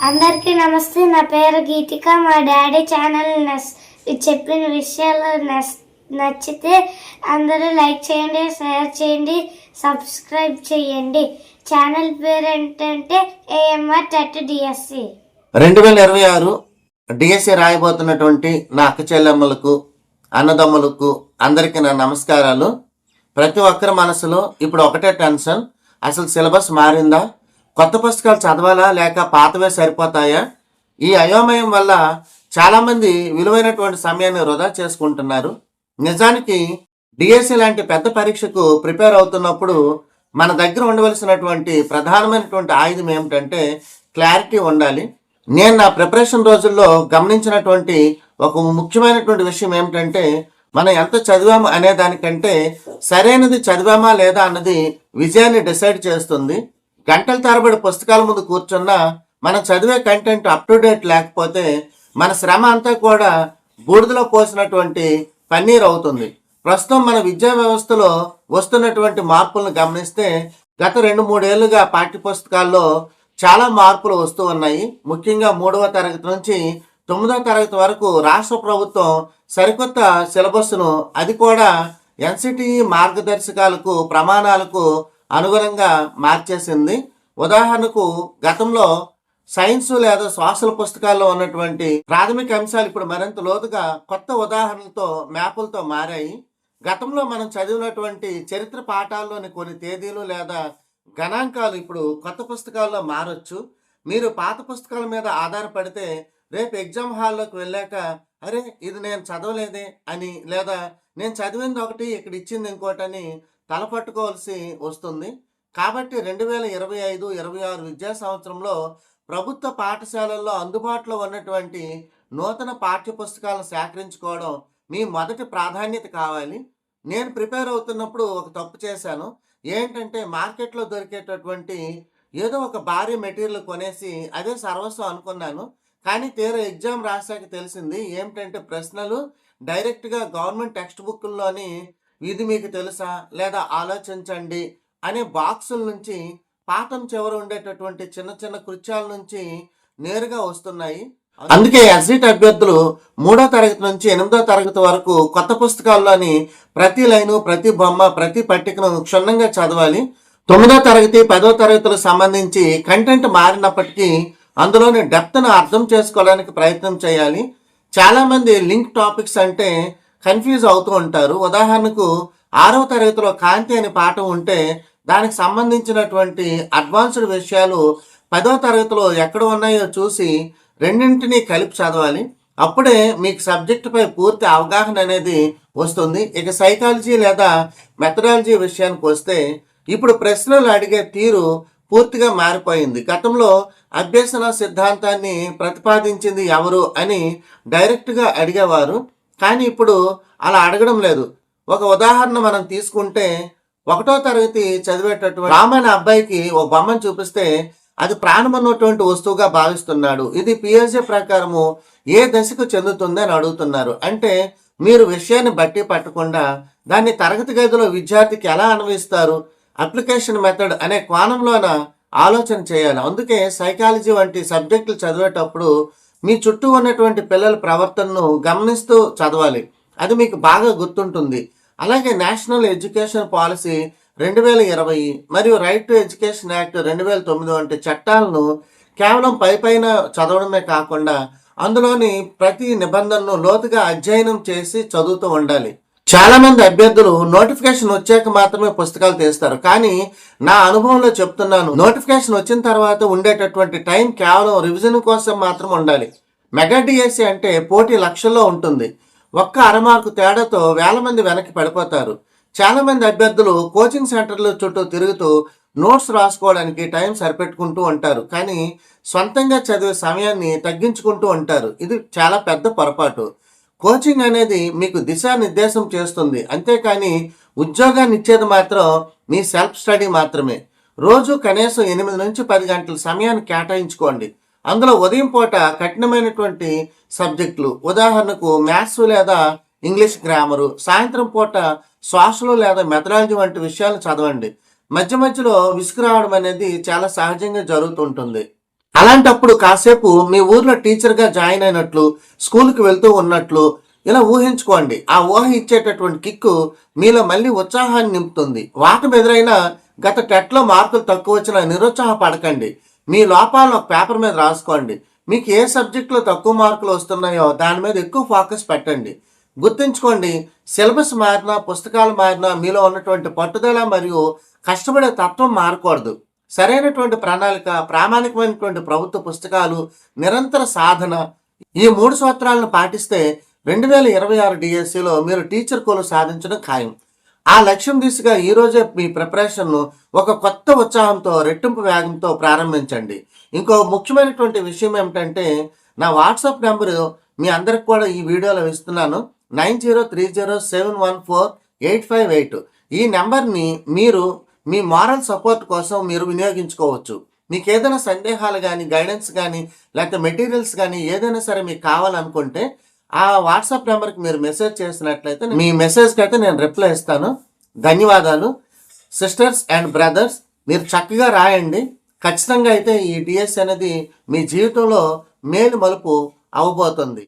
అందరికీ నమస్తే. నా పేరు గీతిక. మా డాడీ ఛానల్ చెప్పిన విషయాలు నచ్చితే అందరూ లైక్ చేయండి, షేర్ చేయండి, సబ్స్క్రైబ్ చేయండి. ఛానల్ పేరు ఏంటంటే ఏఎంఆర్ టెట్ డిఎస్సి. 2026 డిఎస్సి రాయబోతున్నటువంటి నా అక్క చెల్లెమ్మలకు, అన్నదమ్ములకు అందరికీ నా నమస్కారాలు. ప్రతి ఒక్కరి మనసులో ఇప్పుడు ఒకటే టెన్షన్, అసలు సిలబస్ మారిందా, కొత్త పుస్తకాలు చదవాలా లేక పాతవే సరిపోతాయా? ఈ అయోమయం వల్ల చాలామంది విలువైనటువంటి సమయాన్ని వృధా చేసుకుంటున్నారు. నిజానికి డిఎస్సి లాంటి పెద్ద పరీక్షకు ప్రిపేర్ అవుతున్నప్పుడు మన దగ్గర ఉండవలసినటువంటి ప్రధానమైనటువంటి ఆయుధం ఏమిటంటే క్లారిటీ ఉండాలి. నేను నా ప్రిపరేషన్ రోజుల్లో గమనించినటువంటి ఒక ముఖ్యమైనటువంటి విషయం ఏమిటంటే మనం ఎంత చదివాము అనే దానికంటే సరైనది చదివామా లేదా అన్నది విజయాన్ని డిసైడ్ చేస్తుంది. గంటల తరబడి పుస్తకాల ముందు కూర్చున్నా మనం చదివే కంటెంట్ అప్ టు డేట్ లేకపోతే మన శ్రమ అంతా కూడా బూడిదలో పోసినటువంటి పన్నీర్ అవుతుంది. ప్రస్తుతం మన విద్యా వ్యవస్థలో వస్తున్నటువంటి మార్పులను గమనిస్తే గత 2-3 ఏళ్లుగా పాఠ్య పుస్తకాల్లో చాలా మార్పులు వస్తూ ఉన్నాయి. ముఖ్యంగా 3వ తరగతి నుంచి 9వ తరగతి వరకు రాష్ట్ర ప్రభుత్వం సరికొత్త సిలబస్ను, అది కూడా ఎన్సిటిఈ మార్గదర్శకాలకు, ప్రమాణాలకు అనుగుణంగా మార్చేసింది. ఉదాహరణకు గతంలో సైన్స్ లేదా సోషల్ పుస్తకాల్లో ఉన్నటువంటి ప్రాథమిక అంశాలు ఇప్పుడు మరింత లోతుగా కొత్త ఉదాహరణలతో, మ్యాపులతో మారాయి. గతంలో మనం చదివినటువంటి చరిత్ర పాఠాల్లోని కొన్ని తేదీలు లేదా గణాంకాలు ఇప్పుడు కొత్త పుస్తకాల్లో మారొచ్చు. మీరు పాత పుస్తకాల మీద ఆధారపడితే రేపు ఎగ్జామ్ హాల్లోకి వెళ్ళాక అరే ఇది నేను చదవలేదే అని, లేదా నేను చదివింది ఒకటి ఇక్కడ ఇచ్చింది ఇంకోటని తలపట్టుకోవాల్సి వస్తుంది. కాబట్టి 2025-26 విద్యా సంవత్సరంలో ప్రభుత్వ పాఠశాలల్లో అందుబాటులో ఉన్నటువంటి నూతన పాఠ్య పుస్తకాలను సేకరించుకోవడం మీ మొదటి ప్రాధాన్యత కావాలి. నేను ప్రిపేర్ అవుతున్నప్పుడు ఒక తప్పు చేశాను. ఏంటంటే మార్కెట్లో దొరికేటటువంటి ఏదో ఒక భారీ మెటీరియల్ కొనేసి అదే సర్వస్వం అనుకున్నాను. కానీ తీరా ఎగ్జామ్ రాశాక తెలిసింది ఏమిటంటే ప్రశ్నలు డైరెక్ట్గా గవర్నమెంట్ టెక్స్ట్ బుక్లోని ఇది మీకు తెలుసా లేదా ఆలోచించండి అనే బాక్సుల నుంచి, పాఠం చివర ఉండేటటువంటి చిన్న చిన్న కృత్యాల నుంచి నేరుగా వస్తున్నాయి. అందుకే ఎస్జిట్ అభ్యర్థులు 3వ తరగతి నుంచి 8వ తరగతి వరకు కొత్త పుస్తకాల్లోని ప్రతి లైను, ప్రతి బొమ్మ, ప్రతి పట్టికను క్షుణ్ణంగా చదవాలి. 9వ తరగతి 10వ తరగతులకు సంబంధించి కంటెంట్ మారినప్పటికీ అందులోని డెప్త్ను అర్థం చేసుకోవడానికి ప్రయత్నం చేయాలి. చాలామంది లింక్ టాపిక్స్ అంటే కన్ఫ్యూజ్ అవుతూ ఉంటారు. ఉదాహరణకు 6వ తరగతిలో కాంతి అనే పాఠం ఉంటే దానికి సంబంధించినటువంటి అడ్వాన్స్డ్ విషయాలు 10వ తరగతిలో ఎక్కడ ఉన్నాయో చూసి రెండింటినీ కలిపి చదవాలి. అప్పుడే మీకు సబ్జెక్టుపై పూర్తి అవగాహన అనేది వస్తుంది. ఇక సైకాలజీ లేదా మెథడాలజీ విషయానికి వస్తే ఇప్పుడు ప్రశ్నలు అడిగే తీరు పూర్తిగా మారిపోయింది. గతంలో అభ్యసన సిద్ధాంతాన్ని ప్రతిపాదించింది ఎవరు అని డైరెక్ట్గా అడిగేవారు, కానీ ఇప్పుడు అలా అడగడం లేదు. ఒక ఉదాహరణ మనం తీసుకుంటే 1వ తరగతి చదివేటటువంటి రామాయణ అబ్బాయికి ఒక బొమ్మను చూపిస్తే అది ప్రాణమన్నటువంటి వస్తువుగా భావిస్తున్నాడు. ఇది పిఎస్ఏ ప్రకారము ఏ దశకు చెందుతుంది అని అడుగుతున్నారు. అంటే మీరు విషయాన్ని బట్టి పట్టకుండా దాన్ని తరగతి గదిలో విద్యార్థికి ఎలా అన్వయిస్తారు, అప్లికేషన్ మెథడ్ అనే కోణంలోన ఆలోచన చేయాలి. అందుకే సైకాలజీ వంటి సబ్జెక్టులు చదివేటప్పుడు మీ చుట్టూ ఉన్నటువంటి పిల్లల ప్రవర్తనను గమనిస్తూ చదవాలి. అది మీకు బాగా గుర్తుంటుంది. అలాగే నేషనల్ ఎడ్యుకేషన్ పాలసీ 2020 మరియు రైట్ టు ఎడ్యుకేషన్ యాక్ట్ 2009 వంటి చట్టాలను కేవలం పైన చదవడమే కాకుండా అందులోని ప్రతి నిబంధనను లోతుగా అధ్యయనం చేసి చదువుతూ ఉండాలి. చాలా మంది అభ్యర్థులు నోటిఫికేషన్ వచ్చాక మాత్రమే పుస్తకాలు తీస్తారు. కానీ నా అనుభవంలో చెప్తున్నాను, నోటిఫికేషన్ వచ్చిన తర్వాత ఉండేటటువంటి టైం కేవలం రివిజన్ కోసం మాత్రం ఉండాలి. మెగా డిఎస్సి అంటే పోటీ లక్షల్లో ఉంటుంది. ఒక్క అరమార్కు తేడాతో వేల మంది వెనక్కి పడిపోతారు. చాలా మంది అభ్యర్థులు కోచింగ్ సెంటర్ల చుట్టూ తిరుగుతూ నోట్స్ రాసుకోవడానికి టైం సరిపెట్టుకుంటూ ఉంటారు, కానీ సొంతంగా చదివే సమయాన్ని తగ్గించుకుంటూ ఉంటారు. ఇది చాలా పెద్ద పొరపాటు. కోచింగ్ అనేది మీకు దిశానిర్దేశం చేస్తుంది, అంతేకాని ఉద్యోగాన్ని ఇచ్చేది మాత్రం మీ సెల్ఫ్ స్టడీ మాత్రమే. రోజు కనీసం 8 నుంచి 10 గంటల సమయాన్ని కేటాయించుకోండి. అందులో ఉదయం పూట కఠినమైనటువంటి సబ్జెక్టులు, ఉదాహరణకు మ్యాథ్స్ లేదా ఇంగ్లీష్ గ్రామరు, సాయంత్రం పూట సోషల్ లేదా మెథడాలజీ వంటి విషయాలు చదవండి. మధ్య మధ్యలో విసుగు రావడం అనేది చాలా సహజంగా జరుగుతుంటుంది. అలాంటప్పుడు కాసేపు మీ ఊర్లో టీచర్గా జాయిన్ అయినట్లు, స్కూల్కి వెళ్తూ ఉన్నట్లు ఇలా ఊహించుకోండి. ఆ ఊహ ఇచ్చేటటువంటి కిక్కు మీలో మళ్ళీ ఉత్సాహాన్ని నింపుతుంది. వాటి ఎదురైనా గత టెట్లో మార్కులు తక్కువ వచ్చినా నిరుత్సాహపడకండి. మీ లోపాలను ఒక పేపర్ మీద రాసుకోండి. మీకు ఏ సబ్జెక్టులో తక్కువ మార్కులు వస్తున్నాయో దాని మీద ఎక్కువ ఫోకస్ పెట్టండి. గుర్తుంచుకోండి, సిలబస్ మారినా, పుస్తకాలు మారినా మీలో ఉన్నటువంటి పట్టుదల మరియు కష్టపడే తత్వం మారకూడదు. సరైనటువంటి ప్రణాళిక, ప్రామాణికమైనటువంటి ప్రభుత్వ పుస్తకాలు, నిరంతర సాధన, ఈ 3 సూత్రాలను పాటిస్తే 2026 డిఎస్సిలో మీరు టీచర్ కోలు సాధించడం ఖాయం. ఆ లక్ష్యం దిశగా ఈరోజే మీ ప్రిపరేషన్ను ఒక కొత్త ఉత్సాహంతో, రెట్టింపు వేగంతో ప్రారంభించండి. ఇంకో ముఖ్యమైనటువంటి విషయం ఏమిటంటే, నా వాట్సాప్ నెంబరు మీ అందరికి కూడా ఈ వీడియోలో ఇస్తున్నాను. 9030714858. ఈ నెంబర్ని మీరు మీ మారల్ సపోర్ట్ కోసం మీరు వినియోగించుకోవచ్చు. మీకు ఏదైనా సందేహాలు కానీ, గైడెన్స్ కానీ, లేకపోతే మెటీరియల్స్ కానీ ఏదైనా సరే మీకు కావాలనుకుంటే ఆ వాట్సాప్ నెంబర్కి మీరు మెసేజ్ చేసినట్లయితే మీ మెసేజ్కి అయితే నేను రిప్లై ఇస్తాను. ధన్యవాదాలు. సిస్టర్స్ అండ్ బ్రదర్స్, మీరు చక్కగా రాయండి. ఖచ్చితంగా అయితే ఈ డిఎస్సి అనేది మీ జీవితంలో మేలు మలుపు అవ్వబోతుంది.